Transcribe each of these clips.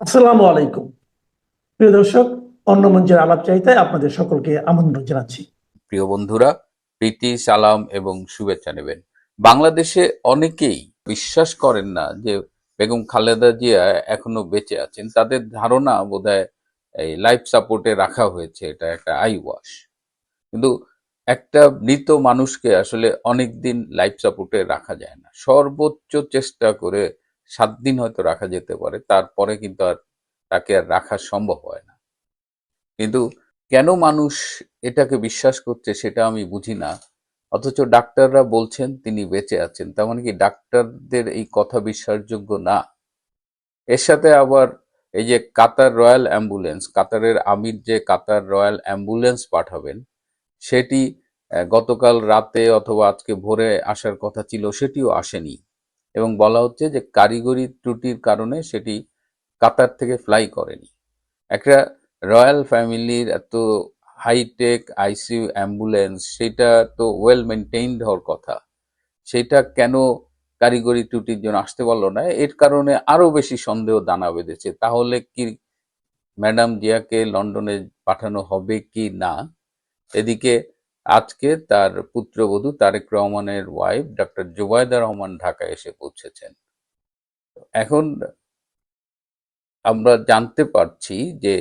আসসালামু আলাইকুম। প্রিয় দর্শক, অন্য মঞ্চের আলাপ চাইতায় আপনাদের সকলকে আমন্ত্রণ জানাচ্ছি। প্রিয় বন্ধুরা, প্রীতি, সালাম এবং শুভেচ্ছা নেবেন। বাংলাদেশে অনেকেই বিশ্বাস করেন না যে বেগম খালেদা জিয়া এখনো বেঁচে আছেন। তাদের ধারণা বোধহয় এই লাইফ সাপোর্টে রাখা হয়েছে, এটা একটা আই ওয়াশ। কিন্তু একটা মৃত মানুষকে আসলে অনেক দিন লাইফ সাপোর্টে রাখা যায় না। সর্বোচ্চ চেষ্টা করে 7 দিন হয়তো রাখা যেতে পারে, তারপরে কিন্তু আর তাকে আর রাখা সম্ভব হয় না। কিন্তু কেন মানুষ এটাকে বিশ্বাস করছে সেটা আমি বুঝি না। অথচ ডাক্তাররা বলছেন তিনি বেঁচে আছেন, তার মানে কি ডাক্তারদের এই কথা বিশ্বাসযোগ্য না? এর সাথে আবার এই যে কাতার রয়্যাল অ্যাম্বুলেন্স, কাতারের আমির যে কাতার রয়্যাল অ্যাম্বুলেন্স পাঠাবেন, সেটি গতকাল রাতে অথবা আজকে ভোরে আসার কথা ছিল, সেটিও আসেনি। এবং বলা হচ্ছে যে কারিগরি ত্রুটির কারণে সেটি কাতার থেকে ফ্লাই করেনি। একটা রয়্যাল ফ্যামিলির এত হাইটেক আইসিইউ অ্যাম্বুলেন্স, সেটা তো ওয়েল মেনটেইনড হওয়ার কথা। সেটা কেন কারিগরি ত্রুটির জন্য আসতে পারলো না? এর কারণে আরো বেশি সন্দেহ দানা বেঁধেছে। তাহলে কি ম্যাডাম জিয়াকে লন্ডনে পাঠানো হবে কি না? এদিকে আজকে তার পুত্রবধূ তারেক রহমানের ওয়াইফ ডক্টর জুবাইদা রহমান ঢাকায় এসে পৌঁছেছেন। এখন আমরা জানতে পারছি যে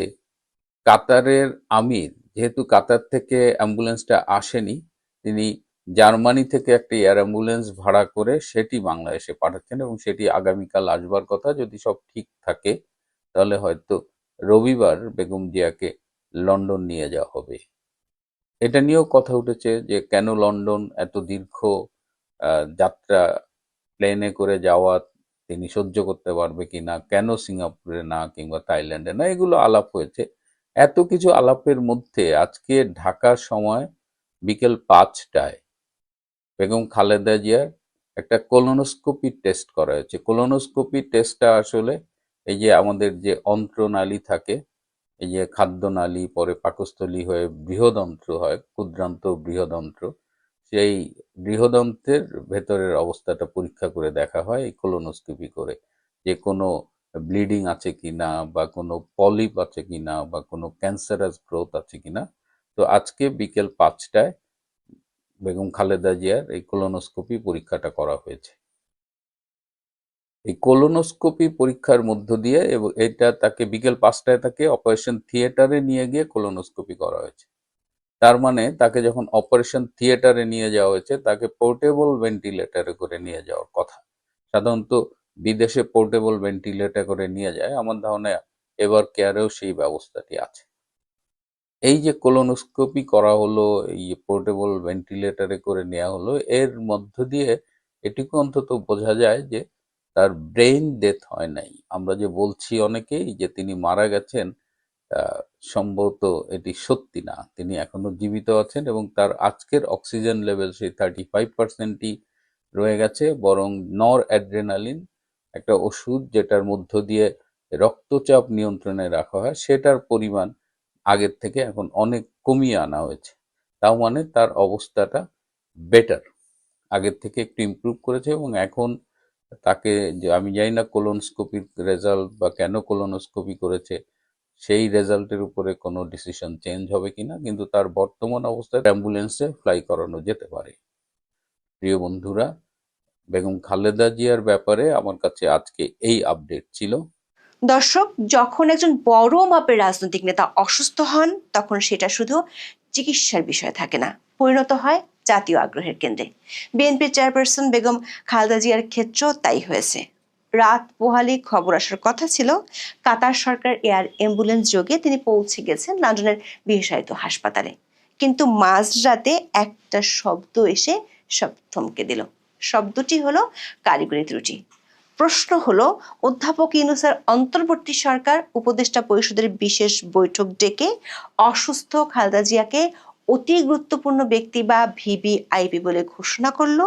কাতারের আমির, যেহেতু কাতার থেকে অ্যাম্বুলেন্সটা আসেনি, তিনি জার্মানি থেকে একটা এয়ার অ্যাম্বুলেন্স ভাড়া করে সেটি বাংলাদেশে পাঠাচ্ছেন এবং সেটি আগামীকাল আসবার কথা। যদি সব ঠিক থাকে তাহলে হয়তো রবিবার বেগম জিয়াকে লন্ডন নিয়ে যাওয়া হবে। এটা নিয়েও কথা উঠেছে যে কেন লন্ডন, এত দীর্ঘ যাত্রা প্লেনে করে যাওয়া তিনি সহ্য করতে পারবে কিনা, কেন সিঙ্গাপুরে না কিংবা থাইল্যান্ডে না, এগুলো আলাপ হয়েছে। এত কিছু আলাপের মধ্যে আজকে ঢাকার সময় বিকেল 5টায় বেগম খালেদা জিয়ার একটা কোলোনোস্কোপি টেস্ট করা হয়েছে। কোলোনোস্কোপি টেস্টটা আসলে এই যে আমাদের যে অন্ত্রনালী থাকে, এই যে খাদ্যনালী পরে পাকস্থলী হয়ে বৃহদন্ত্র হয়, ক্ষুদ্রান্ত বৃহদন্ত্র, সেই বৃহদন্ত্রের ভেতরের অবস্থাটা পরীক্ষা করে দেখা হয় এই কোলোনোস্কোপি করে, যে কোনো ব্লিডিং আছে কিনা বা কোনো পলিপ আছে কিনা বা কোনো ক্যান্সারাস গ্রোথ আছে কিনা। তো আজকে বিকেল 5টায় বেগম খালেদা জিয়ার এই কোলোনোস্কোপি পরীক্ষাটা করা হয়েছে। এই কোলোনোস্কোপি পরীক্ষার মধ্য দিয়ে এবং এটা তাকে বিকেল 5টায় তাকে অপারেশন থিয়েটারে নিয়ে গিয়ে কোলোনোস্কোপি করা হয়েছে। তার মানে তাকে যখন অপারেশন থিয়েটারে নিয়ে যাওয়া হয়েছে, তাকে পোর্টেবল ভেন্টিলেটরে করে নিয়ে যাওয়ার কথা। সাধারণত বিদেশে পোর্টেবল ভেন্টিলেটর করে নিয়ে যায়, আমার ধারণা এবার কেয়ারেও সেই ব্যবস্থাটি আছে। এই যে কোলোনোস্কোপি করা হলো, এই পোর্টেবল ভেন্টিলেটরে করে নেওয়া হলো, এর মধ্য দিয়ে এটুকু অন্তত বোঝা যায় যে তার ব্রেইন ডেথ হয় নাই। আমরা যে বলছি অনেকেই যে তিনি মারা গেছেন, আহ, সম্ভবত এটি সত্যি না। তিনি এখনো জীবিত আছেন এবং তার আজকের অক্সিজেন লেভেল সেই 35%ই রয়ে গেছে। বরং নর অ্যাড্রেনালিন, একটা ওষুধ যেটার মধ্য দিয়ে রক্তচাপ নিয়ন্ত্রণে রাখা হয়, সেটার পরিমাণ আগের থেকে এখন অনেক কমিয়ে আনা হয়েছে। তাও মানে তার অবস্থাটা বেটার, আগের থেকে একটু ইমপ্রুভ করেছে। এবং এখন তাকে, যে আমি জানি না কোলোনোস্কোপির রেজাল্ট বা কেন কোলোনোস্কোপি করেছে সেই রেজাল্টের উপরে কোনো ডিসিশন চেঞ্জ হবে কিনা, কিন্তু তার বর্তমান অবস্থায় অ্যাম্বুলেন্সে ফ্লাই করানো যেতে পারে। প্রিয় বন্ধুরা, বেগম খালেদা জিয়ার ব্যাপারে আমার কাছে আজকে এই আপডেট ছিল। দর্শক, যখন একজন বড় মাপের রাজনৈতিক নেতা অসুস্থ হন তখন সেটা শুধু চিকিৎসার বিষয় থাকে না, পরিণত হয় জাতীয় আগ্রহের কেন্দ্রে। বিএনপি চেয়ারপারসন বেগম খালেদা জিয়ার ক্ষেত্রেও তাই হয়েছে। রাত পোহালে খবর আসার কথা ছিল কাতার সরকার এয়ার অ্যাম্বুলেন্স যোগে তিনি পৌঁছে গেছেন লন্ডনের বিশেষায়িত হাসপাতালে। কিন্তু মাঝরাতে একটা শব্দ এসে সব থমকে দিল। শব্দটি হলো কারিগরি ত্রুটি। প্রশ্ন হলো, অধ্যাপক ইউনূসের অন্তর্বর্তী সরকার উপদেষ্টা পরিষদের বিশেষ বৈঠক ডেকে অসুস্থ খালেদা জিয়াকে অতি গুরুত্বপূর্ণ ব্যক্তি বা ভিভিআইপি বলে ঘোষণা করলো,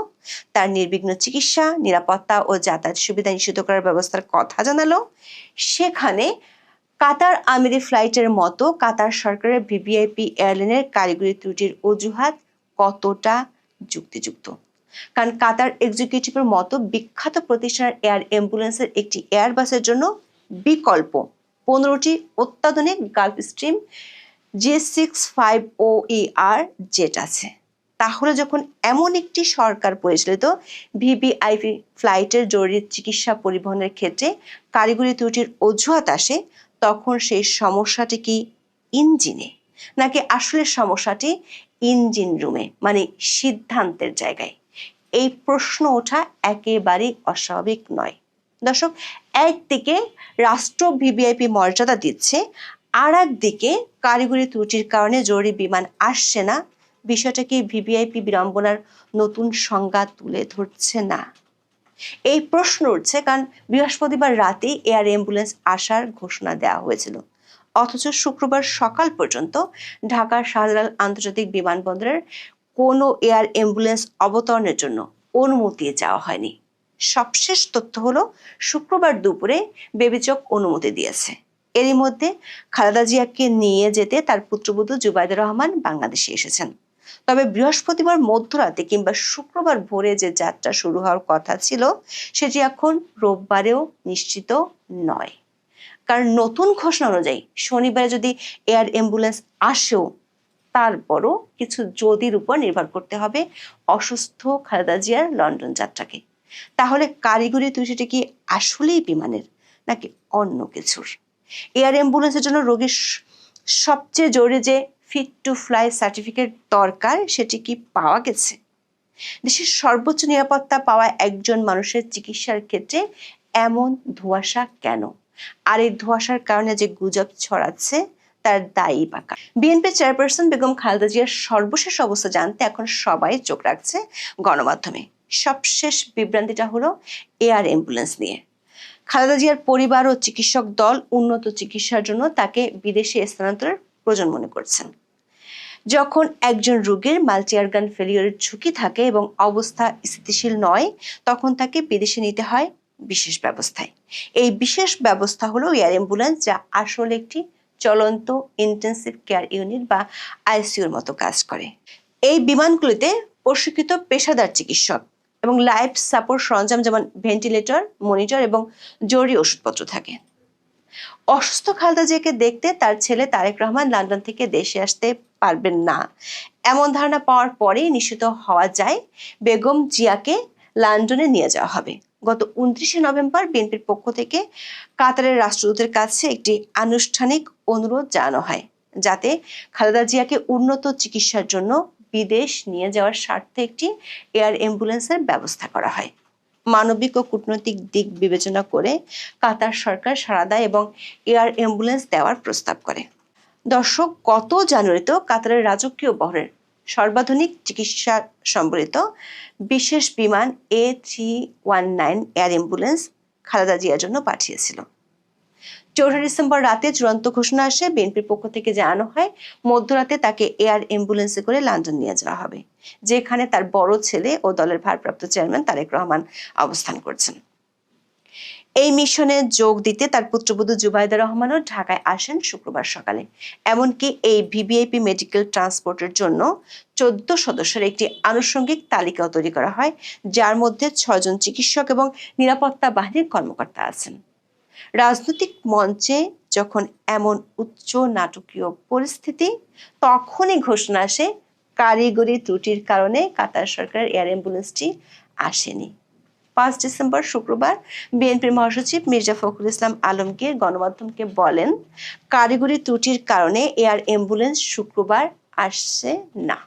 তার নির্বিঘ্ন চিকিৎসা, নিরাপত্তা ও যাতায়াত সুবিধা নিশ্চিত করার ব্যবস্থার কথা জানালো। সেখানে কাতার আমিরি ফ্লাইটের মতো কাতার সরকারের ভিভিআইপি এয়ারলাইনের কারিগরি ত্রুটির অজুহাত কতটা যুক্তিযুক্ত? কারণ কাতার এক্সিকিউটিভের মতো বিখ্যাত প্রতিষ্ঠানের এয়ার অ্যাম্বুলেন্সের একটি এয়ারবাসের জন্য বিকল্প 15টি অত্যাধুনিক গালফ স্ট্রিম G65OER জেট আছে। তাহলে যখন এমন একটি সরকার পরিচালিত ভিভিআইপি ফ্লাইটের জরুরি চিকিৎসা পরিবহনের ক্ষেত্রে কারিগরি ত্রুটির অজুহাত আসে, তখন সেই সমস্যাটি কি ইঞ্জিনে, নাকি আসলে সমস্যাটি ইঞ্জিন রুমে, মানে সিদ্ধান্তের জায়গায়? এই প্রশ্ন ওঠা একেবারেই অস্বাভাবিক নয়। দর্শক, একদিকে রাষ্ট্র ভিভিআইপি মর্যাদা দিচ্ছে, আর একদিকে কারিগরি ত্রুটির কারণে জরুরি বিমান আসছে না। বিষয়টা কি ভিভিআইপি বিড়ম্বনার নতুন সংজ্ঞা তুলে ধরছে না? এই প্রশ্ন উঠছে কারণ বৃহস্পতিবার রাতে এয়ার অ্যাম্বুলেন্স আসার ঘোষণা দেওয়া হয়েছিল, অথচ শুক্রবার সকাল পর্যন্ত ঢাকার শাহজালাল আন্তর্জাতিক বিমানবন্দরের কোনো এয়ার অ্যাম্বুলেন্স অবতরণের জন্য অনুমতি চাওয়া হয়নি। সবশেষ তথ্য হলো শুক্রবার দুপুরে বেবিচক অনুমতি দিয়েছে। এরই মধ্যে খালেদা জিয়াকে নিয়ে যেতে তার পুত্রবধূ জুবাইদা রহমান বাংলাদেশে এসেছেন। তবে বৃহস্পতিবার মধ্যরাতে কিংবা শুক্রবার ভোরে যে যাত্রা শুরু হওয়ার কথা ছিল, সেটি এখন রোববারেও নিশ্চিত নয়। কারণ নতুন ঘোষণা অনুযায়ী শনিবারে যদি এয়ার অ্যাম্বুলেন্স আসেও, তারপরও কিছু যদির উপর নির্ভর করতে হবে অসুস্থ খালেদা জিয়ার লন্ডন যাত্রাকে। তাহলে কারিগরি ত্রুটিটি কি আসলেই বিমানের, নাকি অন্য কিছুর? এয়ার অ্যাম্বুলেন্সের জন্য রোগীর সবচেয়ে জরুরি যে ফিট টু ফ্লাই সার্টিফিকেট দরকার, সেটি কি পাওয়া গেছে? দেশের সর্বোচ্চ নিরাপত্তা পাওয়া একজন মানুষের চিকিৎসার ক্ষেত্রে এমন ধোঁয়াশা কেন? আর এই ধোঁয়াশার কারণে যে গুজব ছড়াচ্ছে, তার দায়ী পাকা। বিএনপি চেয়ারপারসন বেগম খালেদা জিয়ার সর্বশেষ অবস্থা জানতে এখন সবাই চোখ রাখছে গণমাধ্যমে। সবশেষ বিভ্রান্তিটা হলো এয়ার অ্যাম্বুলেন্স নিয়ে। খালেদা জিয়ার পরিবার ও চিকিৎসক দল উন্নত চিকিৎসার জন্য তাকে বিদেশে স্থানান্তরের প্রয়োজন মনে করছেন। যখন একজন রোগীর মাল্টি অর্গান ফেলিওরের ঝুঁকি থাকে এবং অবস্থা স্থিতিশীল নয়, তখন তাকে বিদেশে নিতে হয় বিশেষ ব্যবস্থায়। এই বিশেষ ব্যবস্থা হলো এয়ার অ্যাম্বুলেন্স, যা আসলে একটি চলন্ত ইন্টেন্সিভ কেয়ার ইউনিট বা আইসিইউর মতো কাজ করে। এই বিমানগুলিতে প্রশিক্ষিত পেশাদার চিকিৎসক এবং লাইফ সাপোর্ট সরঞ্জাম যেমন ভেন্টিলেটর, মনিটর এবং জরুরি ওষুধপত্র থাকে। অসুস্থ খালেদা জিয়াকে দেখতে তার ছেলে তারেক রহমান লন্ডন থেকে দেশে আসতে পারবেন না, এমন ধারণা পাওয়ার পরেই নিশ্চিত হওয়া যায় বেগম জিয়াকে লন্ডনে নিয়ে যাওয়া হবে। গত 29শে নভেম্বর বিএনপির পক্ষ থেকে কাতারের রাষ্ট্রদূতের কাছে একটি আনুষ্ঠানিক অনুরোধ জানানো হয়, যাতে খালেদা জিয়াকে উন্নত চিকিৎসার জন্য বিদেশ নিয়ে যাওয়ার স্বার্থে একটি এয়ার অ্যাম্বুলেন্সের ব্যবস্থা করা হয়। মানবিক ও কূটনৈতিক দিক বিবেচনা করে কাতার সরকার সাড়া দেয় এবং এয়ার অ্যাম্বুলেন্স দেওয়ার প্রস্তাব করে। দর্শক, গত জানুয়ারিতে কাতারের রাজকীয় বহরের সর্বাধুনিক চিকিৎসা সম্বলিত বিশেষ বিমান A319 এয়ার অ্যাম্বুলেন্স খালেদা জিয়ার জন্য পাঠিয়েছিল। 4 ডিসেম্বর রাতে চূড়ান্ত ঘোষণা আসে। বিএনপির পক্ষ থেকে জানানো হয় মধ্যরাতে তাকে এয়ার অ্যাম্বুলেন্সে করে লন্ডন নিয়ে যাওয়া হবে, যেখানে তার বড় ছেলে ও দলের ভারপ্রাপ্ত চেয়ারম্যান তারেক রহমান অবস্থান করছেন। এই মিশনে যোগ দিতে তার পুত্রবধূ জুবাইদা রহমানও ঢাকায় আসেন শুক্রবার সকালে। এমনকি এই ভিভিআইপি মেডিকেল ট্রান্সপোর্টের জন্য 14 সদস্যের একটি আনুষঙ্গিক তালিকাও তৈরি করা হয়, যার মধ্যে 6 জন চিকিৎসক এবং নিরাপত্তা বাহিনীর কর্মকর্তা আছেন। রাজনৈতিক মঞ্চে যখন এমন উচ্চ নাটকীয় পরিস্থিতি, তখনই ঘোষণা আসে কারিগরি ত্রুটির কারণে কাতার সরকারের এয়ার অ্যাম্বুলেন্সটি আসেনি। 5 ডিসেম্বর শুক্রবার বিএনপির মহাসচিব মির্জা ফখরুল ইসলাম আলমগীর গণমাধ্যমকে বলেন, কারিগরি ত্রুটির কারণে এয়ার অ্যাম্বুলেন্স শুক্রবার আসছে না।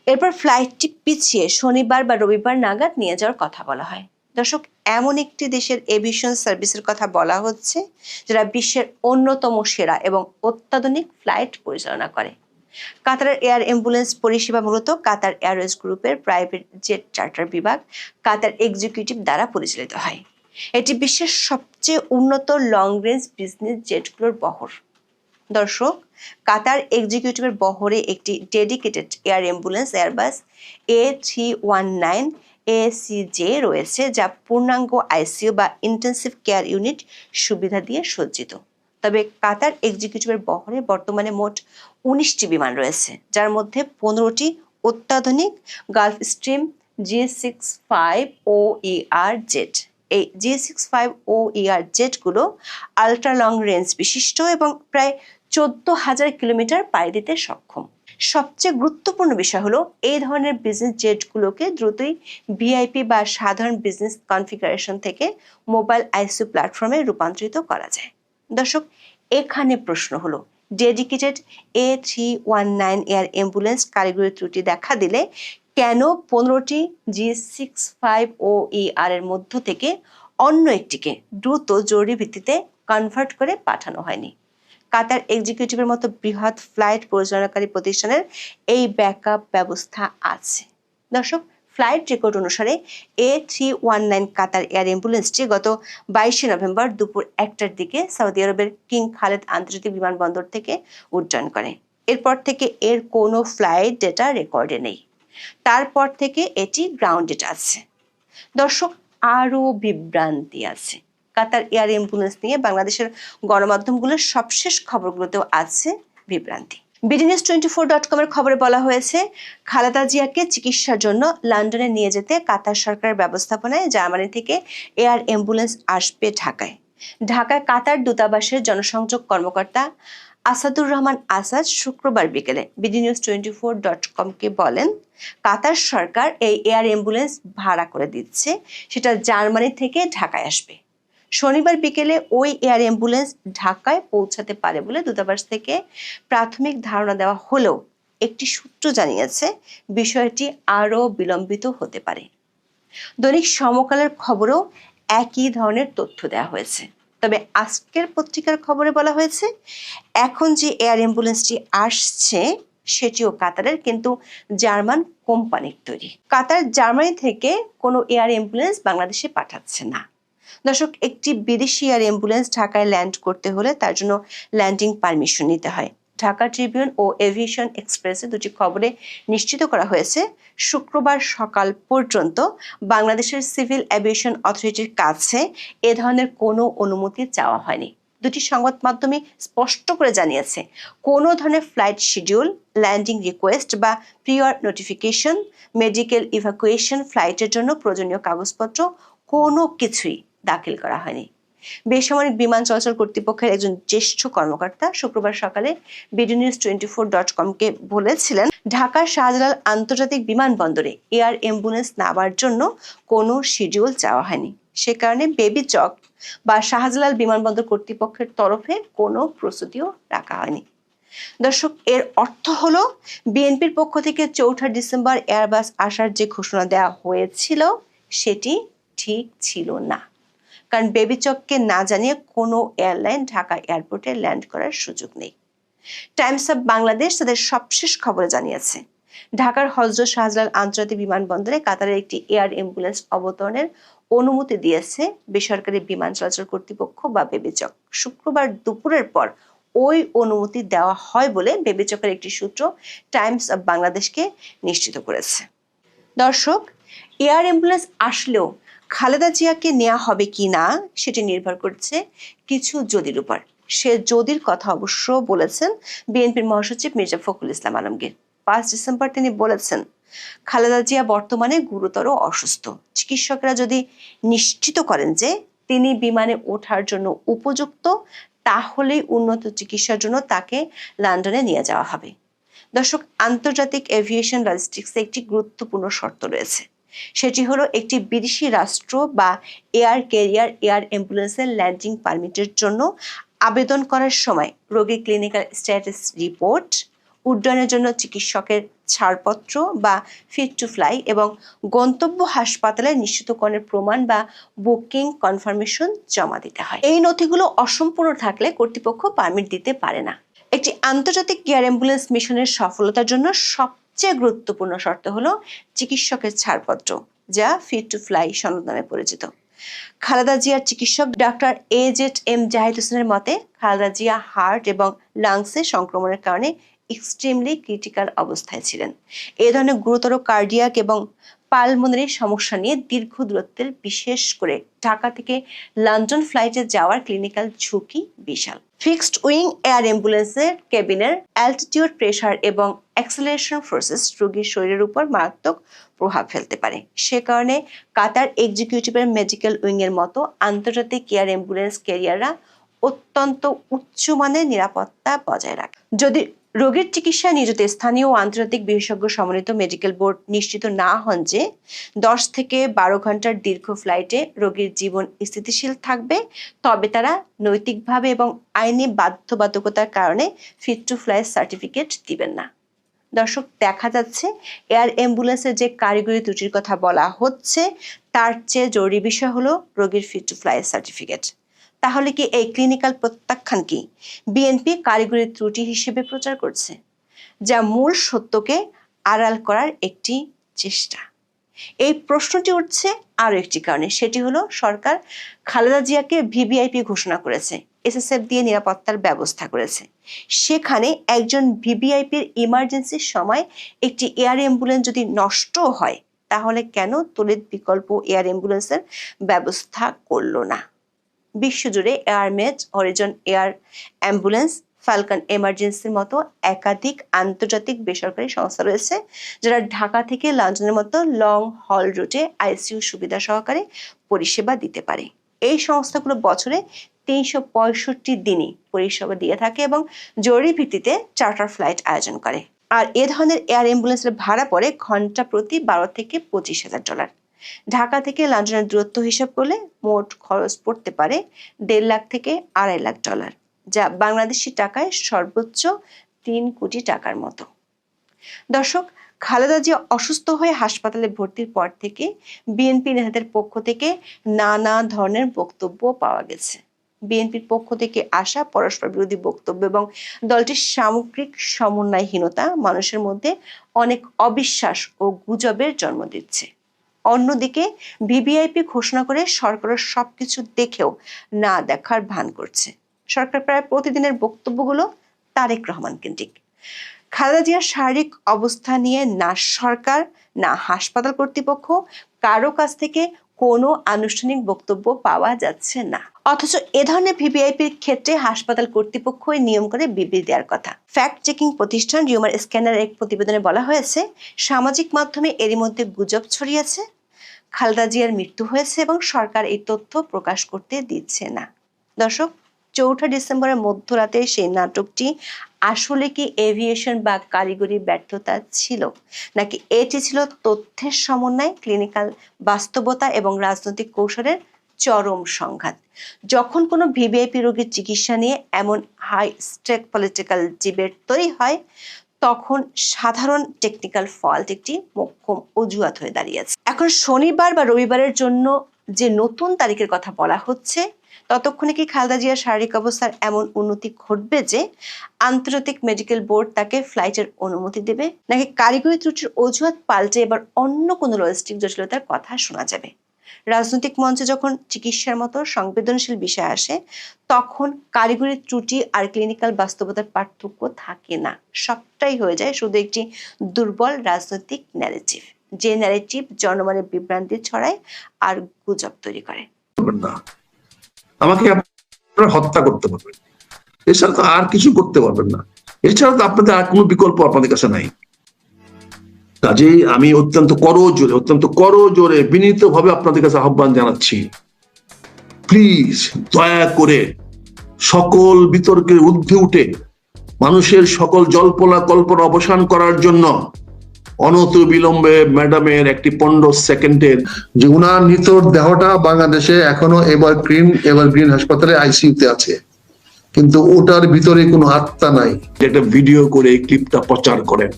এরপর ফ্লাইটটি পিছিয়ে শনিবার বা রবিবার নাগাদ নিয়ে যাওয়ার কথা বলা হয়। দর্শক, এমন একটি দেশের এভিয়েশন সার্ভিসের কথা বলা হচ্ছে যারা বিশ্বের অন্যতম সেরা এবং অত্যাধুনিক ফ্লাইট পরিচালনা করে। কাতারের এয়ার অ্যাম্বুলেন্স পরিষেবা মূলত কাতার এয়ারওয়েজ গ্রুপের প্রাইভেট জেট চার্টার বিভাগ কাতার এক্সিকিউটিভ দ্বারা পরিচালিত হয়। এটি বিশ্বের সবচেয়ে উন্নত লং রেঞ্জ বিজনেস জেটগুলোর বহর। দর্শক, কাতার এক্সিকিউটিভের বহরে একটি dedicated air ambulance Airbus A319 ACJ রয়েছে, যা পূর্ণাঙ্গ আইসিইউ বা ইন্টেন্সিভ কেয়ার ইউনিট সুবিধা দিয়ে সজ্জিত। তবে কাতার এক্সিকিউটিভের বহরে বর্তমানে মোট 19টি বিমান রয়েছে, যার মধ্যে 15টি অত্যাধুনিক গালফ স্ট্রিম G65OER জেট। এই G65OER জেটগুলো আল্ট্রা লং রেঞ্জ বিশিষ্ট এবং প্রায় 14,000 কিলোমিটার পাড়ি দিতে সক্ষম। সবচেয়ে গুরুত্বপূর্ণ বিষয় হলো এই ধরনের বিজনেস জেটগুলোকে দ্রুতই ভিআইপি বা সাধারণ বিজনেস কনফিগারেশন থেকে মোবাইল আইসিইউ প্ল্যাটফর্মে রূপান্তরিত করা যায়। দর্শক, এখানে প্রশ্ন হলো ডেডিকেটেড A319 এয়ার অ্যাম্বুলেন্স কারিগরি ত্রুটি দেখা দিলে কেন 15টি G65OER এর মধ্য থেকে অন্য একটিকে দ্রুত জরুরি ভিত্তিতে কনভার্ট করে পাঠানো হয়নি? কাতার এক্সিকিউটিভের মতো বৃহৎ ফ্লাইট পরিচালনাকারী প্রতিষ্ঠানের এই ব্যাকআপ ব্যবস্থা আছে। দর্শক, ফ্লাইট রেকর্ড অনুসারে A319 কাতার এয়ার অ্যাম্বুলেন্সটি গত 22 নভেম্বর দুপুর 1টার দিকে সৌদি আরবের কিং খালেদ আন্তর্জাতিক বিমানবন্দর থেকে উড্ডয়ন করে। এরপর থেকে এর কোনো ফ্লাইট ডেটা রেকর্ডে নেই। তারপর থেকে এটি গ্রাউন্ডেড আছে। দর্শক, আরও বিভ্রান্তি আছে। কাতার এয়ার অ্যাম্বুলেন্স নিয়ে বাংলাদেশের গণমাধ্যমগুলোর সবশেষ খবরগুলোতেও আছে বিভ্রান্তি। BDNews24.com এর খবরে বলা হয়েছে, খালেদা জিয়াকে চিকিৎসার জন্য লন্ডনে নিয়ে যেতে কাতার সরকারের ব্যবস্থাপনায় জার্মানি থেকে এয়ার অ্যাম্বুলেন্স আসবে ঢাকায়। ঢাকায় কাতার দূতাবাসের জনসংযোগ কর্মকর্তা আসাদুর রহমান আসাদ শুক্রবার বিকেলে BDNews24.com-কে বলেন, কাতার সরকার এই এয়ার অ্যাম্বুলেন্স ভাড়া করে দিচ্ছে, সেটা জার্মানি থেকে ঢাকায় আসবে। শনিবার বিকেলে ওই এয়ার অ্যাম্বুলেন্স ঢাকায় পৌঁছাতে পারে বলে দূতাবাস থেকে প্রাথমিক ধারণা দেওয়া হলেও একটি সূত্র জানিয়েছে বিষয়টি আরও বিলম্বিত হতে পারে। দৈনিক সমকালের খবরেও একই ধরনের তথ্য দেওয়া হয়েছে। তবে আজকের পত্রিকার খবরে বলা হয়েছে, এখন যে এয়ার অ্যাম্বুলেন্সটি আসছে সেটিও কাতারের, কিন্তু জার্মান কোম্পানির তৈরি। কাতার জার্মানি থেকে কোনো এয়ার অ্যাম্বুলেন্স বাংলাদেশে পাঠাচ্ছে না। দর্শক, একটি বিদেশি এয়ার অ্যাম্বুলেন্স ঢাকায় ল্যান্ড করতে হলে তার জন্য ল্যান্ডিং পারমিশন নিতে হয়। ঢাকা ট্রিবিউন ও এভিয়েশন এক্সপ্রেসে দুটি খবরে নিশ্চিত করা হয়েছে, শুক্রবার সকাল পর্যন্ত বাংলাদেশের সিভিল এভিয়েশন অথরিটির কাছে এ ধরনের কোনো অনুমতি চাওয়া হয়নি। দুটি সংবাদ মাধ্যমে স্পষ্ট করে জানিয়েছে, কোনো ধরনের ফ্লাইট শিডিউল, ল্যান্ডিং রিকোয়েস্ট বা প্রিয়র নোটিফিকেশন, মেডিকেল ইভাকুয়েশন, ফ্লাইটের জন্য প্রয়োজনীয় কাগজপত্র কোনো কিছুই দাখিল করা হয়নি। বেসামরিক বিমান চলাচল কর্তৃপক্ষের একজন জ্যেষ্ঠ কর্মকর্তা শুক্রবার সকালে BDNews24.com-কে বলেছিলেন, ঢাকার শাহজালাল আন্তর্জাতিক বিমানবন্দরে এয়ার অ্যাম্বুলেন্স নেওয়ার জন্য কোনো শিডিউল চাওয়া হয়নি। সে কারণে বেবি চক বা শাহজালাল বিমানবন্দর কর্তৃপক্ষের তরফে কোনো প্রস্তুতিও রাখা হয়নি। দর্শক, এর অর্থ হলো বিএনপির পক্ষ থেকে 4 ডিসেম্বর এয়ারবাস আসার যে ঘোষণা দেওয়া হয়েছিল সেটি ঠিক ছিল না, কারণ বেবি চককে না জানিয়ে কোনো এয়ারলাইন ঢাকা এয়ারপোর্টে ল্যান্ড করার সুযোগ নেই। টাইমস অফ বাংলাদেশ তাদের সবশেষ খবরে জানিয়েছে, ঢাকার হযরত শাহজালাল আন্তর্জাতিক বিমানবন্দরে কাতারের একটি এয়ার অ্যাম্বুলেন্স অবতরণের অনুমতি দিয়েছে বেসরকারি বিমান চলাচল কর্তৃপক্ষ বা বেবি চক। শুক্রবার দুপুরের পর ওই অনুমতি দেওয়া হয় বলে বেবি চকের একটি সূত্র টাইমস অফ বাংলাদেশকে নিশ্চিত করেছে। দর্শক, এয়ার অ্যাম্বুলেন্স আসলেও খালেদা জিয়াকে নেওয়া হবে কি না সেটি নির্ভর করছে কিছু যদির উপর। সে যদির কথা অবশ্য বলেছেন বিএনপির মহাসচিব মির্জা ফখরুল ইসলাম আলমগীর। 5 ডিসেম্বর তিনি বলেছেন, খালেদা জিয়া বর্তমানে গুরুতর অসুস্থ। চিকিৎসকরা যদি নিশ্চিত করেন যে তিনি বিমানে ওঠার জন্য উপযুক্ত, তাহলেই উন্নত চিকিৎসার জন্য তাকে লন্ডনে নিয়ে যাওয়া হবে। দর্শক, আন্তর্জাতিক এভিয়েশন লজিস্টিক্সে একটি গুরুত্বপূর্ণ শর্ত রয়েছে, সেটি হলো একটি বিদেশি রাষ্ট্র বা এয়ার ক্যারিয়ার এয়ার অ্যাম্বুলেন্সের ল্যান্ডিং পারমিটের জন্য আবেদন করার সময় রোগীর ক্লিনিক্যাল স্ট্যাটাস রিপোর্ট, উড্ডয়নের জন্য চিকিৎসকের ছাড়পত্র বা ফিট টু ফ্লাই এবং গন্তব্য হাসপাতালে নিশ্চিতকরণের প্রমাণ বা বুকিং কনফার্মেশন জমা দিতে হয়। এই নথিগুলো অসম্পূর্ণ থাকলে কর্তৃপক্ষ পারমিট দিতে পারে না। একটি আন্তর্জাতিক এয়ার অ্যাম্বুলেন্স মিশনের সফলতার জন্য সবচেয়ে গুরুত্বপূর্ণ শর্ত হলো চিকিৎসকের ছাড়পত্র, যা ফিট টু ফ্লাই সনদ নামে পরিচিত। খালেদা জিয়ার চিকিৎসক ডাক্তার AZM জাহিদ হোসেনের মতে, খালেদা জিয়া হার্ট এবং লাংসে সংক্রমণের কারণে এক্সট্রিমলি ক্রিটিক্যাল অবস্থায় ছিলেন। এ ধরনের গুরুতর কার্ডিয়াক এবং পালমোনারি সমস্যা নিয়ে দীর্ঘ দূরত্বের, বিশেষ করে ঢাকা থেকে লন্ডন ফ্লাইটে যাওয়ার ক্লিনিক্যাল ঝুঁকি বিশাল। ফিক্সড উইং এয়ার অ্যাম্বুলেন্সের কেবিনের অ্যালটিটিউড, প্রেসার এবং অ্যাক্সেলারেশন ফোর্সেস রোগীর শরীরের উপর মারাত্মক প্রভাব ফেলতে পারে। সে কারণে কাতার এক্সিকিউটিভের মেডিকেল উইং এর মতো আন্তর্জাতিক এয়ার অ্যাম্বুলেন্স ক্যারিয়াররা অত্যন্ত উচ্চমানের নিরাপত্তা বজায় রাখে। যদি রোগীর চিকিৎসা নিয়োজিত স্থানীয় ও আন্তর্জাতিক বিশেষজ্ঞ সমন্বিত মেডিকেল বোর্ড নিশ্চিত না হন যে 10 থেকে 12 ঘন্টার দীর্ঘ ফ্লাইটে রোগীর জীবন স্থিতিশীল থাকবে, তবে তারা নৈতিকভাবে এবং আইনি বাধ্যবাধকতার কারণে ফিট টু ফ্লাই সার্টিফিকেট দিবেন না। দর্শক, দেখা যাচ্ছে এয়ার অ্যাম্বুলেন্সের যে কারিগরি ত্রুটির কথা বলা হচ্ছে, তার চেয়ে জরুরি বিষয় হলো রোগীর ফিট টু ফ্লাই সার্টিফিকেট। তাহলে কি এই ক্লিনিক্যাল প্রত্যাখ্যান কি বিএনপি কারিগরি ত্রুটি হিসেবে প্রচার করছে, যা মূল সত্যকে আড়াল করার একটি চেষ্টা? এই প্রশ্নটি উঠছে আরো একটি কারণে, সেটি হলো সরকার খালেদা জিয়াকে ভিভিআইপি ঘোষণা করেছে, এসএসএফ দিয়ে নিরাপত্তার ব্যবস্থা করেছে। সেখানে একজন ভিভিআইপির ইমার্জেন্সির সময় একটি এয়ার অ্যাম্বুলেন্স যদি নষ্ট হয়, তাহলে কেন তড়িৎ বিকল্প এয়ার অ্যাম্বুলেন্সের ব্যবস্থা করলো না? বিশ্বজুড়ে এয়ারমেট, হরিজন এয়ার অ্যাম্বুলেন্স, ফালকন এমার্জেন্সির মতো একাধিক আন্তর্জাতিক বেসরকারি সংস্থা রয়েছে, যারা ঢাকা থেকে লন্ডনের মতো লং হল রুটে আইসিইউ সুবিধা সহকারে পরিষেবা দিতে পারে। এই সংস্থাগুলো বছরে 365 দিনই পরিষেবা দিয়ে থাকে এবং জরুরি ভিত্তিতে চার্টার ফ্লাইট আয়োজন করে। আর এ ধরনের এয়ার অ্যাম্বুলেন্সের ভাড়া পড়ে ঘন্টা প্রতি $12,000 থেকে $25,000। ঢাকা থেকে লন্ডনের দূরত্ব হিসাব করলে মোট খরচ পড়তে পারে $1.5 লাখ থেকে $2.5 লাখ, যা বাংলাদেশি টাকায় সর্বোচ্চ 3 কোটি টাকার মতো। দর্শক, খালেদা জিয়া অসুস্থ হয়ে হাসপাতালে ভর্তির পর থেকে বিএনপি নেতাদের পক্ষ থেকে নানা ধরনের বক্তব্য পাওয়া গেছে। বিএনপির পক্ষ থেকে আসা পরস্পর বিরোধী বক্তব্য এবং দলটির সামগ্রিক সমন্বয়হীনতা মানুষের মধ্যে অনেক অবিশ্বাস ও গুজবের জন্ম দিচ্ছে। অন্যদিকে ভিভিআইপি ঘোষণা করে সরকারের সবকিছু দেখেও না দেখার ভান করছে। সরকার প্রায় প্রতিদিনের বক্তব্যগুলো তারেক রহমান কেন্দ্রিক। খালেদা জিয়ার শারীরিক অবস্থা নিয়ে না সরকার না হাসপাতাল কর্তৃপক্ষ কারো কাছ থেকে কোনো আনুষ্ঠানিক বক্তব্য পাওয়া যাচ্ছে না। অথচ এ ধরনের ভিভিআইপির ক্ষেত্রে হাসপাতাল কর্তৃপক্ষই নিয়ম করে বিবৃতি দেওয়ার কথা। ফ্যাক্ট চেকিং প্রতিষ্ঠান রিউমার স্ক্যানার এক প্রতিবেদনে বলা হয়েছে, সামাজিক মাধ্যমে এরই মধ্যে গুজব ছড়িয়েছে খালেদা জিয়ার মৃত্যু হয়েছে এবং সরকার এই তথ্য প্রকাশ করতে দিচ্ছে না। দর্শক, 4 ডিসেম্বরের মধ্যরাতে সেই নাটকটি আসলে কি এভিয়েশন বা কারিগরি ব্যর্থতা ছিল, নাকি এটি ছিল তথ্যের সমন্বয়, ক্লিনিক্যাল বাস্তবতা এবং রাজনৈতিক কৌশলের চরম সংঘাত? যখন কোনো ভিভিআইপি রোগীর চিকিৎসা নিয়ে এমন হাই স্টেক পলিটিক্যাল ডিবেট তৈরি হয়, তখন সাধারণ টেকনিক্যাল ফল্ট একটি মোক্ষম অজুহাত হয়ে দাঁড়িয়েছে। এখন শনিবার বা রবিবারের জন্য যে নতুন তারিখের কথা বলা হচ্ছে, ততক্ষণে কি খালেদা জিয়ার শারীরিক অবস্থার এমন উন্নতি ঘটবে যে আন্তর্জাতিক মেডিকেল বোর্ড তাকে ফ্লাইটের অনুমতি দেবে, নাকি কারিগরি ত্রুটির অজুহাত পাল্টে এবার অন্য কোনো লজিস্টিক জটিলতার কথা শোনা যাবে? রাজনৈতিক মঞ্চে যখন চিকিৎসার মতো সংবেদনশীল বিষয় আসে, তখন কারিগরি ত্রুটি আর ক্লিনিক্যাল বাস্তবতার পার্থক্য থাকে না। সবটাই হয়ে যায় শুধু একটি দুর্বল রাজনৈতিক ন্যারেটিভ, যে ন্যারেটিভ জনমনে বিভ্রান্তি ছড়ায় আর গুজব তৈরি করে। আমাকে আপনারা হত্যা করতে পারবেন, এছাড়া তো আর কিছু করতে পারবেন না। এছাড়া তো আপনাদের আর কোনো বিকল্প আপনাদের কাছে নাই। কাজেই আমি অত্যন্ত করজোরে বিনীতভাবে আপনাদের কাছে আহ্বান জানাচ্ছি, প্লিজ দয়া করে সকল বিতর্কের ঊর্ধ্বে উঠে মানুষের সকল জল্পনা কল্পনা অবসান করার জন্য অনতিবিলম্বে ম্যাডামের একটি 15 সেকেন্ডের যে উনার নিতর দেহটা বাংলাদেশে এখনো এভারগ্রিন হাসপাতালে আইসিইউতে আছে, কিন্তু ওটার ভিতরে কোনো আত্মা নাই, একটা ভিডিও করে ক্লিপটা প্রচার করেন,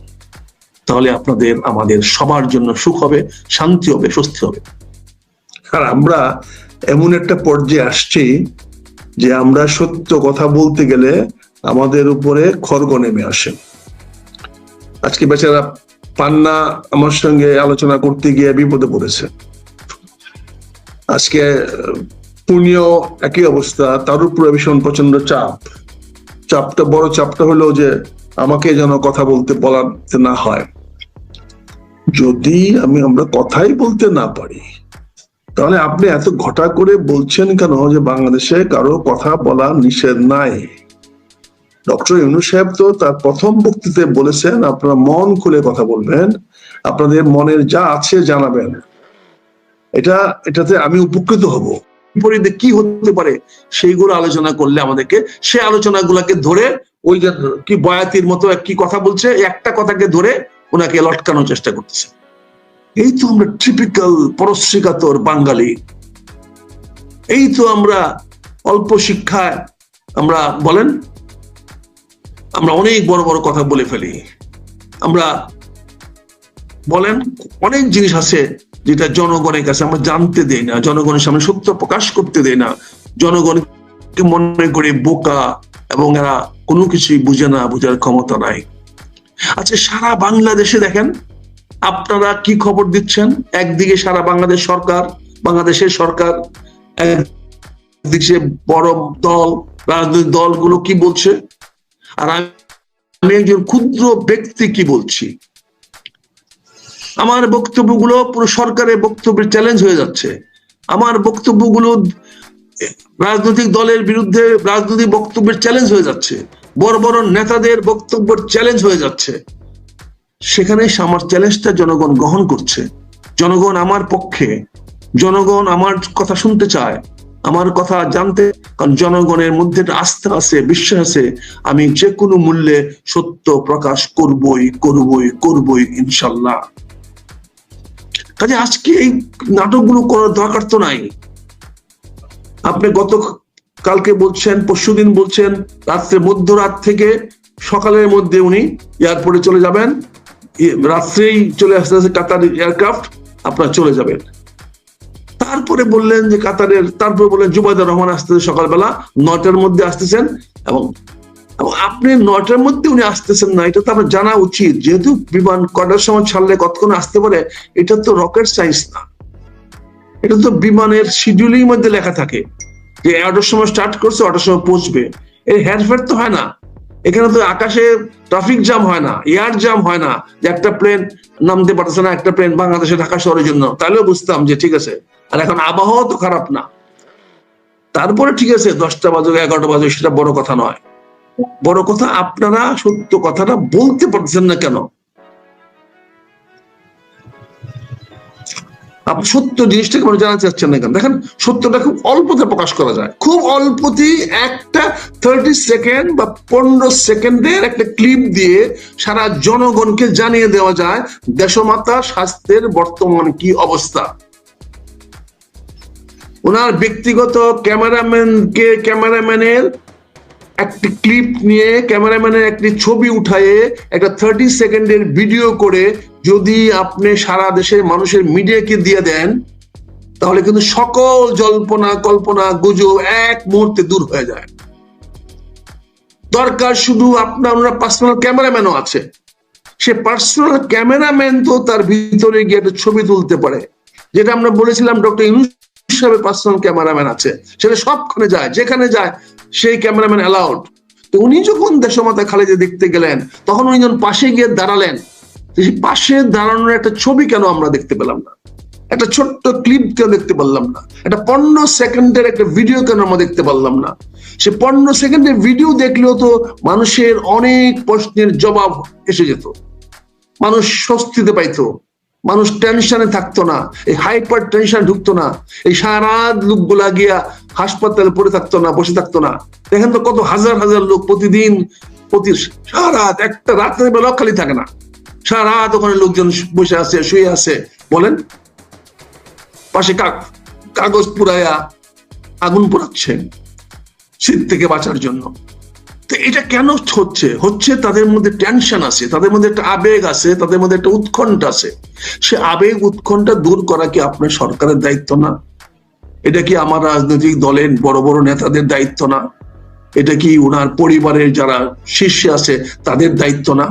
তাহলে আপনাদের আমাদের সবার জন্য সুখ হবে, শান্তি হবে, স্বস্তি হবে। আর আমরা এমন একটা পর্যায়ে আসছি যে আমরা সত্য কথা বলতে গেলে আমাদের উপরে খড়গ নেমে আসে। আজকে বেচারা পান্না আমার সঙ্গে আলোচনা করতে গিয়ে বিপদে পড়েছে। আজকে পুনিও একই অবস্থা, তার উপরে ভীষণ প্রচন্ড বড় চাপটা হলো যে আমাকে যেন কথা বলতে বলাতে না হয়। যদি আমরা কথাই বলতে না পারি, তাহলে আপনি এত ঘটা করে বলছেন কেন যে বাংলাদেশে কারো কথা বলা নিষেধ নাই? ডক্টর ইউনূস সাহেব তো তার প্রথম বক্তৃতায় বলেছেন আপনারা মন খুলে কথা বলবেন, আপনাদের মনের যা আছে জানাবেন। এটাতে আমি উপকৃত হব। বিপরীতে কি হতে পারে সেইগুলো আলোচনা করলে আমাদেরকে, সে আলোচনাগুলোকে ধরে ওই যে কি বয়াতির মতো কি কথা বলছে, একটা কথাকে ধরে ওনাকে লটকানোর চেষ্টা করতেছে। এই তো আমরা টিপিক্যাল পরশ্রীকাতর বাঙালি। এই তো আমরা অল্প শিক্ষায় আমরা বলেন আমরা অনেক বড় বড় কথা বলে ফেলি। আমরা বলেন অনেক জিনিস আছে যেটা জনগণের কাছে আমরা জানতে দেই না, জনগণের সামনে সত্য প্রকাশ করতে দেই না, জনগণকে মনে করে বোকা এবং এরা কোনো কিছুই বুঝে না, বোঝার ক্ষমতা নাই। আচ্ছা, সারা বাংলাদেশে দেখেন আপনারা কি খবর দিচ্ছেন। একদিকে সারা বাংলাদেশের সরকার, একদিকে বড় দল, রাজনৈতিক দলগুলো কি বলছে, আর আমি একজন ক্ষুদ্র ব্যক্তি কি বলছি। আমার বক্তব্যগুলো পুরো সরকারের বক্তব্যের চ্যালেঞ্জ হয়ে যাচ্ছে। আমার বক্তব্যগুলো রাজনৈতিক দলের বিরুদ্ধে রাজনৈতিক বক্তব্যের চ্যালেঞ্জ হয়ে যাচ্ছে, বড় বড় নেতাদের বক্তব্যের চ্যালেঞ্জ হয়ে যাচ্ছে। সেখানে আমার চ্যালেঞ্জটা জনগণ গ্রহণ করছে। জনগণ আমার পক্ষে, জনগণ আমার কথা শুনতে চায়, আমার কথা জানতে, কারণ জনগণের মধ্যে আস্থা আছে, বিশ্বাস আছে, আমি যে কোনো মূল্যে সত্য প্রকাশ করবই ইনশাল্লাহ। কাজে আজকে এই নাটকগুলো করার দরকার তো নাই। আপনি কালকে বলছেন, পরশুদিন বলছেন রাত্রে মধ্যরাত থেকে সকালের মধ্যে উনি এয়ারপোর্টে চলে যাবেন, রাত্রেই চলে আসতেছে কাতার এয়ারক্রাফট, আপনারা চলে যাবেন। তারপরে বললেন যে তারপরে বললেন জুবাইদা রহমান আসতেছে সকালবেলা 9টার মধ্যে আসতেছেন, এবং আপনি 9টার মধ্যে উনি আসতেছেন না, এটা তো আপনার জানা উচিত। যেহেতু বিমান কটার সময় ছাড়লে কতক্ষণ আসতে পারে, এটা তো রকেট সায়েন্স না, এটা তো বিমানের শিডিউলিং মধ্যে লেখা থাকে যে 11টার সময় স্টার্ট করছে, 8টার সময় পৌঁছবে। এর হেরফের তো হয় না। এখানে তো আকাশে ট্রাফিক জ্যাম হয় না, এয়ার জ্যাম হয় না, যে একটা প্লেন নামতে পারতেছে না, একটা প্লেন বাংলাদেশে ঢাকা শহরের জন্য, তাহলেও বুঝতাম যে ঠিক আছে। আর এখন আবহাওয়া তো খারাপ না, তারপরে ঠিক আছে 10টা বাজুক 11টা বাজুক, সেটা বড় কথা নয়। বড় কথা আপনারা সত্য কথাটা বলতে পারছেন না কেন? আপনি সত্য জিনিসটাকে মানে জানাতে চাচ্ছেন না কেন? দেখেন, সত্যটা খুব অল্পতে প্রকাশ করা যায়, খুব অল্পতেই একটা 30 সেকেন্ড বা 15 সেকেন্ডের একটা ক্লিপ দিয়ে সারা জনগণকে জানিয়ে দেওয়া যায় দেশমাতার স্বাস্থ্যের বর্তমান কি অবস্থা। ওনার ব্যক্তিগত ক্যামেরাম্যানের একটি ক্লিপ নিয়ে, ক্যামেরাম্যানের একটি ছবি উঠায়ে একটা 30 সেকেন্ডের ভিডিও করে যদি আপনি সারা দেশের মানুষের মিডিয়াকে দিয়ে দেন, তাহলে কিন্তু সকল জল্পনা কল্পনা গুজব এক মুহূর্তে দূর হয়ে যায়। দরকার শুধু ওনার পার্সোনাল ক্যামেরাম্যানও আছে, সে পার্সোনাল ক্যামেরাম্যান তো তার ভিতরে গিয়ে একটা ছবি তুলতে পারে, যেটা আমরা বলেছিলাম ডক্টর ইউনূস সাহেবের পার্সোনাল ক্যামেরাম্যান আছে, সেটা সবখানে যায়, যেখানে যায় সেই ক্যামেরাম্যান অ্যালাউড। তো উনি যখন দেশমাতা খালেদা দেখতে গেলেন, তখন উনি যখন পাশে গিয়ে দাঁড়ালেন, সেই পাশে দাঁড়ানোর একটা ছবি কেন আমরা দেখতে পেলাম না? একটা ছোট্ট ক্লিপ কেন দেখতে পারলাম না? একটা 15 সেকেন্ডের একটা ভিডিও কেন আমরা দেখতে পারলাম না? সে 15 সেকেন্ডের ভিডিও দেখলেও তো মানুষের অনেক প্রশ্নের জবাব এসে যেত, মানুষ স্বস্তিতে পাইতো, মানুষ টেনশনে থাকতো না, এই হাইপার টেনশন ঢুকতো না, এই সারা লোকগুলা গিয়া হাসপাতালে পড়ে থাকতো না, বসে থাকতো না। দেখেন তো কত হাজার হাজার লোক প্রতিদিন সারা রাত, একটা রাতের বেলা খালি থাকে না, সারা রাত ওখানে লোকজন বসে আছে, শুয়ে আছে, বলেন পাশে কাগজ পুরাইয়া আগুন পোড়াচ্ছে শীত থেকে বাঁচার জন্য। তো এটা কেন হচ্ছে তাদের মধ্যে টেনশন আছে, তাদের মধ্যে একটা আবেগ আছে, তাদের মধ্যে একটা উৎকণ্ঠা আছে। সে আবেগ উৎকণ্ঠা দূর করা কি আপনার সরকারের দায়িত্ব না? এটা কি আমার রাজনৈতিক দলের বড় বড় নেতাদের দায়িত্ব না? এটা কি ওনার পরিবারের যারা শীর্ষে আছে তাদের দায়িত্ব না?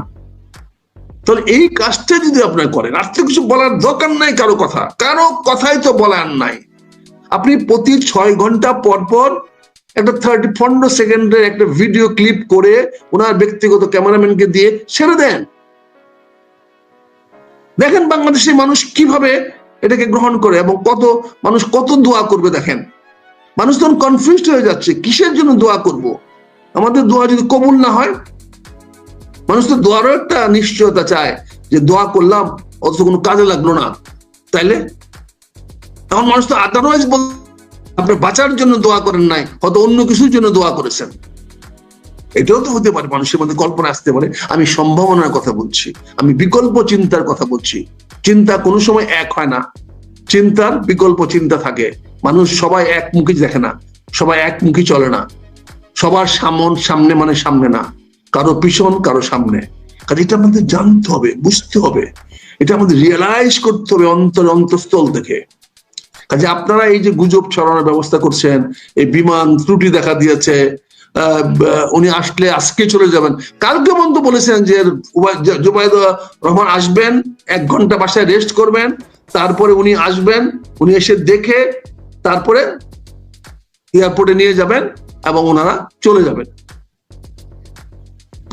তাহলে এই কাজটা যদি আপনারা করেন, আর তো কিছু বলার দরকার নাই, কারো কথাই তো বলার নাই। আপনি প্রতি 6 ঘন্টা পর পর একটা 15 সেকেন্ডের একটা ভিডিও ক্লিপ করে ওনার ব্যক্তিগত ক্যামেরাম্যানকে দিয়ে ছেড়ে দেন। দেখেন বাংলাদেশের মানুষ কিভাবে এটাকে গ্রহণ করে এবং মানুষ কত দোয়া করবে। দেখেন মানুষ তখন কনফিউজড হয়ে যাচ্ছে, কিসের জন্য দোয়া করব? আমাদের দোয়া যদি কবুল না হয়, মানুষ তো দোয়ারও একটা নিশ্চয়তা চায় যে দোয়া করলাম অথচ কোনো কাজে লাগলো না, তাইলে এখন মানুষ তো আদারওয়াইজ আপনার বাঁচার জন্য দোয়া করেন নাই, হয়তো অন্য কিছুর জন্য দোয়া করেছেন। এটাও তো হতে পারে, মানুষের মধ্যে কল্পনা আসতে পারে। আমি সম্ভাবনার কথা বলছি, আমি বিকল্প চিন্তার কথা বলছি। চিন্তা কোনো সময় এক হয় না, চিন্তার বিকল্প চিন্তা থাকে। মানুষ সবাই একমুখী দেখে না, সবাই একমুখী চলে না, সবার সামনে মানে সামনে না, কারো পিছন কারো সামনে। কাজে এটা আমাদের জানতে হবে, বুঝতে হবে, এটা আমাদের রিয়েলাইজ করতে হবে অন্তঃস্থল থেকে। কাজে আপনারা এই যে গুজব ছড়ানোর ব্যবস্থা করছেন, এই বিমান ত্রুটি দেখা দিয়েছে, উনি আসলে আজকে চলে যাবেন, কালকে পর্যন্ত বলেছেন যে জুবাইদুর রহমান আসবেন, 1 ঘন্টা বাসায় রেস্ট করবেন, তারপরে উনি আসবেন, উনি এসে দেখে তারপরে এয়ারপোর্টে নিয়ে যাবেন এবং ওনারা চলে যাবেন।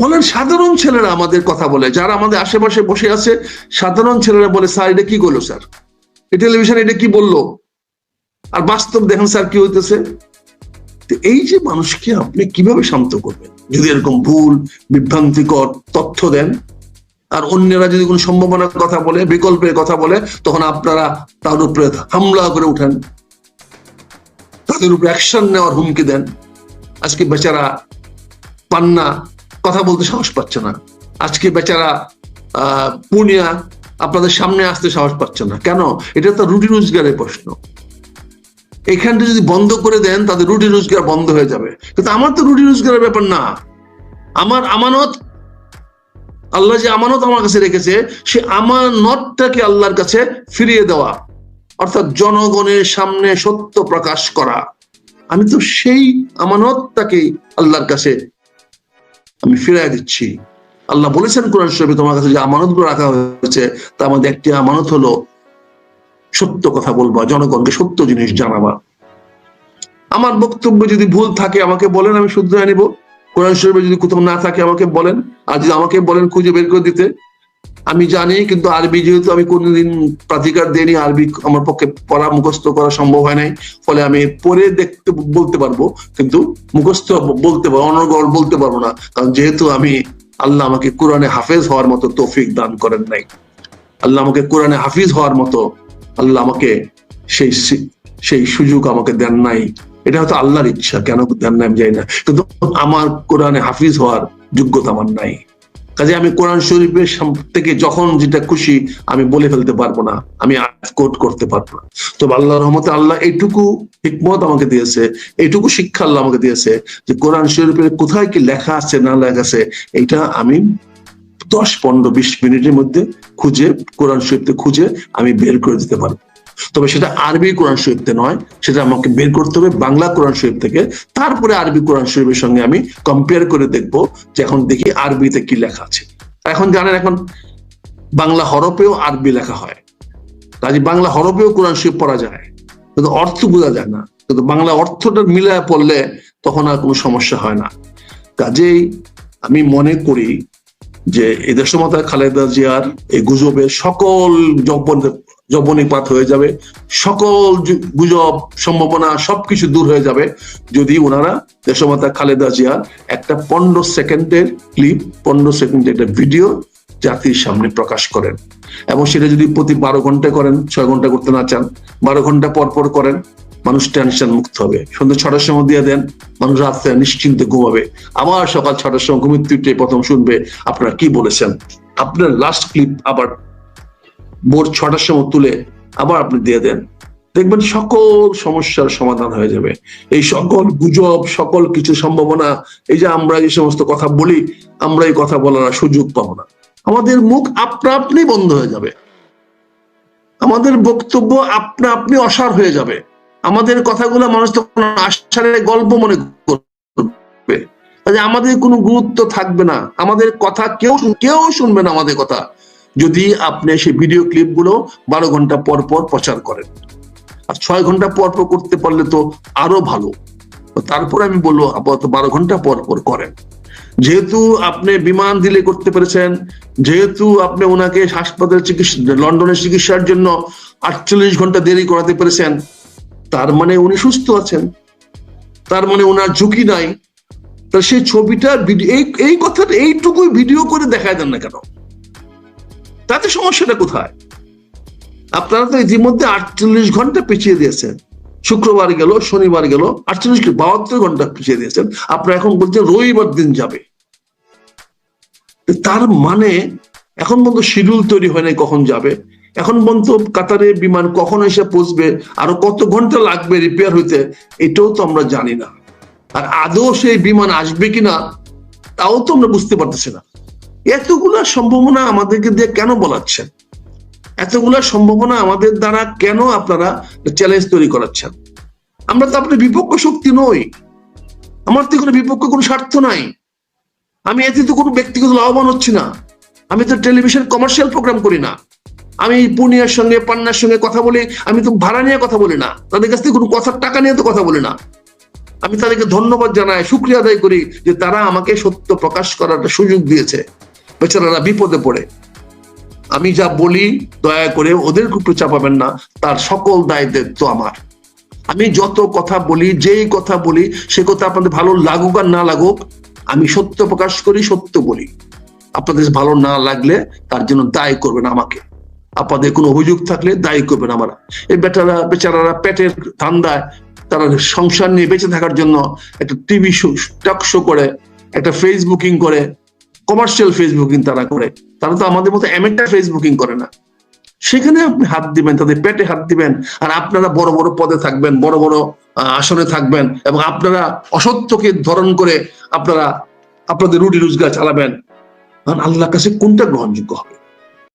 বলেন সাধারণ ছেলেরা আমাদের কথা বলে, যারা আমাদের আশেপাশে বসে আছে, সাধারণ ছেলেরা বলে স্যার এটা কি করলো, স্যার টেলিভিশন এটা কি বললো, আর বাস্তব দেখেন স্যার কি হইতেছে। এই যে মানুষকে আপনি কিভাবে শান্ত করবেন যদি এরকম ভুল বিভ্রান্তিকর তথ্য দেন? আর অন্যরা যদি কোনো সম্ভাবনার কথা বলে, বিকল্পের কথা বলে, তখন আপনারা তার উপরে হামলা করে উঠেন, তাদের উপরে অ্যাকশন নেওয়ার হুমকি দেন। আজকে বেচারা পান্না কথা বলতে সাহস পাচ্ছে না, আজকে বেচারা পুনিয়া আপনাদের সামনে আসতে সাহস পাচ্ছে না। কেন? এটা তো রুটি রোজগারের প্রশ্ন। এখানটা যদি বন্ধ করে দেন, তাদের রুটি রোজগার বন্ধ হয়ে যাবে। কিন্তু আমার তো রুটি রোজগারের ব্যাপার না, আমার আমানত, আল্লাহ যে আমানত আমার কাছে রেখেছে, সে আমানতটাকে আল্লাহর কাছে ফিরিয়ে দেওয়া, অর্থাৎ জনগণের সামনে সত্য প্রকাশ করা। আমি তো সেই আমানতটাকে আল্লাহর কাছে আমি ফিরিয়ে দিচ্ছি। আল্লাহ বলেছেন কোরআন শরীফে, তোমার কাছে যে আমানতগুলো রাখা হয়েছে তার মধ্যে একটি আমানত হলো সত্য কথা বলবা, জনগণকে সত্য জিনিস জানাবা। আমার বক্তব্য যদি ভুল থাকে আমাকে বলেন, আমি শুধরে নিব। কোরআন শরীফে যদি কোথাও না থাকে আমাকে বলেন, আর যদি আমাকে বলেন খুঁজে বের করে দিতে, আমি জানি। কিন্তু আরবি যেহেতু আমি কোনোদিন প্রাধিকার দেইনি, আরবি আমার পক্ষে পড়া মুখস্থ করা সম্ভব হয় নাই, ফলে আমি পড়ে দেখতে বলতে পারবো, কিন্তু মুখস্থ বলতে পারবো, অনর্গল বলতে পারবো না। কারণ যেহেতু আল্লাহ আমাকে কোরআনে হাফেজ হওয়ার মতো তৌফিক দান করেন নাই, আল্লাহ আমাকে কোরআনে হাফিজ হওয়ার মতো আল্লাহ আমাকে সেই সুযোগ আমাকে দেন নাই। এটা হয়তো আল্লাহর ইচ্ছা, কেন দেন নাই আমি জানি না, কিন্তু আমার কোরআনে হাফিজ হওয়ার যোগ্যতা আমার নাই। কাজে আমি কোরআন শরীফের থেকে যখন যেটা খুশি আমি বলে ফেলতে পারবো না, আমি কোট করতে পারবো না। তবে আল্লাহর রহমতে আল্লাহ এইটুকু হিকমত আমাকে দিয়েছে, এইটুকু শিক্ষা আল্লাহ আমাকে দিয়েছে যে কোরআন শরীফের কোথায় কি লেখা আছে না লেখা আছে, এটা আমি 10, 15, 20 মিনিটের মধ্যে খুঁজে কোরআন শরীফে খুঁজে আমি বের করে দিতে পারবো। তবে সেটা আরবি কোরআন শরীফতে নয়, সেটা আমাকে বের করতে হবে বাংলা কোরআন শরীফ থেকে। তারপরে আরবি কোরআন শরীফের সঙ্গে আমি কম্পেয়ার করে দেখবো যে এখন দেখি আরবিতে কি লেখা আছে। এখন জানেন এখন বাংলা হরফেও আরবি লেখা হয়, কাজে বাংলা হরফেও কোরআন শরীফ পড়া যায়, কিন্তু অর্থ বোঝা যায় না। কিন্তু বাংলা অর্থটা মিলায় পড়লে তখন আর কোনো সমস্যা হয় না। কাজেই আমি মনে করি যে এই দেশমাতা খালেদা জিয়ার এই গুজবের সকল জবনিপাত হয়ে যাবে, সকল গুজব সম্ভাবনা সবকিছু দূর হয়ে যাবে যদি ওনারা দেশমাতা খালেদা জিয়ার একটা 15 সেকেন্ডের ক্লিপ, 15 সেকেন্ডের একটা ভিডিও জাতির সামনে প্রকাশ করেন। এবং সেটা যদি প্রতি 12 ঘন্টায় করেন, 6 ঘন্টা করতে না চান, 12 ঘন্টা পর পর করেন, মানুষ টেনশন মুক্ত হবে। সন্ধ্যা 6টার সময় দিয়ে দেন, মানুষ রাত্রে নিশ্চিন্তে ঘুমাবে। আবার সকাল 6টার সময় ঘুমিয়ে উঠে প্রথম শুনবে আপনারা কি বলেছেন। আপনার লাস্ট ক্লিপ আবার ভোর 6টার সময় তুলে আবার আপনি দিয়ে দেন, দেখবেন সকল সমস্যার সমাধান হয়ে যাবে। এই সকল গুজব, সকল কিছু সম্ভাবনা, এই যে আমরা যে সমস্ত কথা বলি, আমরা এই কথা বলার সুযোগ পাবো না। আমাদের মুখ আপনা আপনি বন্ধ হয়ে যাবে, আমাদের বক্তব্য আপনা আপনি অসার হয়ে যাবে, আমাদের কথাগুলো মানুষ তখন আসারের গল্প মনে করবে, আমাদের কোনো গুরুত্ব থাকবে না, আমাদের কথা কেউ শুনবে না আমাদের কথা, যদি আপনি সেই ভিডিও ক্লিপ গুলো 12 ঘন্টা পর পর প্রচার করেন। আর 6 ঘন্টা পর পর করতে পারলে তো আরো ভালো। তারপরে আমি বলবো আপাতত 12 ঘন্টা পর পর করেন। যেহেতু আপনি বিমান দিলে করতে পেরেছেন, যেহেতু আপনি ওনাকে হাসপাতালে লন্ডনের চিকিৎসার জন্য 48 ঘন্টা দেরি করাতে পেরেছেন, তার মানে উনি সুস্থ আছেন, তার মানে ওনার ঝুঁকি নাই। তাহলে সেই ছবিটা এই কথাটা এইটুকুই ভিডিও করে দেখায় দেন না কেন? তাতে সমস্যাটা কোথায়? আপনারা তো ইতিমধ্যে 48 ঘন্টা পিছিয়ে দিয়েছেন। শুক্রবার গেল, শনিবার গেল, 72 ঘন্টা পিছিয়ে দিয়েছেন। আপনারা এখন বলছেন রবিবার দিন যাবে। তার মানে এখন পর্যন্ত শিডিউল তৈরি হয় নাই কখন যাবে, এখন পর্যন্ত কাতারে বিমান কখন এসে পৌঁছবে, আরো কত ঘন্টা লাগবে রিপেয়ার হইতে, এটাও তো আমরা জানি না। আর আদৌ সেই বিমান আসবে কিনা তাও তো আমরা বুঝতে পারতেছি না। এতগুলা সম্ভাবনা আমাদেরকে দিয়ে কেন বলাচ্ছেন? এতগুলা সম্ভাবনা আমাদের দ্বারা কেন আপনারা চ্যালেঞ্জ তৈরি করাচ্ছেন? আমরা তো আপনার বিপক্ষ শক্তি নই, আমার তো কোনো বিপক্ষ কোনো স্বার্থ নাই, আমি এতে তো কোনো ব্যক্তিগত লাভবান হচ্ছি না। আমি তো টেলিভিশন কমার্শিয়াল প্রোগ্রাম করি না, আমি পুনিয়ার সঙ্গে পান্নার সঙ্গে কথা বলি, আমি তো ভাড়া নিয়ে কথা বলি না, তাদের কাছ থেকে কোনো কথার টাকা নিয়ে তো কথা বলি না। আমি তাদেরকে ধন্যবাদ জানাই, শুকরিয়া আদায় করি যে তারা আমাকে সত্য প্রকাশ করার একটা সুযোগ দিয়েছে। বেচারারা বিপদে পড়ে, আমি যা বলি দয়া করে ওদের উপরে চাপাবেন না, তার সকল দায়িত্ব আমার। আমি যত কথা বলি, যেই কথা বলি, সে কথা আপনাদের ভালো লাগুক আর না লাগুক, আমি সত্য প্রকাশ করি, সত্য বলি। আপনাদের ভালো না লাগলে তার জন্য দায়ী করবেন আমাকে, আপনাদের কোনো অভিযোগ থাকলে দায়ী করবেন আমরা। এই বেচারারা পেটের ধান্দায় তারা সংসার নিয়ে বেঁচে থাকার জন্য একটা টিভি টক শো করে, একটা ফেসবুকিং করে, কমার্শিয়াল ফেসবুকিং তারা করে। তারা তো আমাদের মতো অ্যামেটার ফেসবুকিং করে না। সেখানে আপনি হাত দিবেন, তাদের পেটে হাত দিবেন, আর আপনারা বড় বড় পদে থাকবেন, বড় বড় আসনে থাকবেন, এবং আপনারা অসত্যকে ধরন করে আপনারা আপনাদের রুটি রোজগার চালাবেন। আল্লাহর কাছে কোনটা গ্রহণযোগ্য হবে?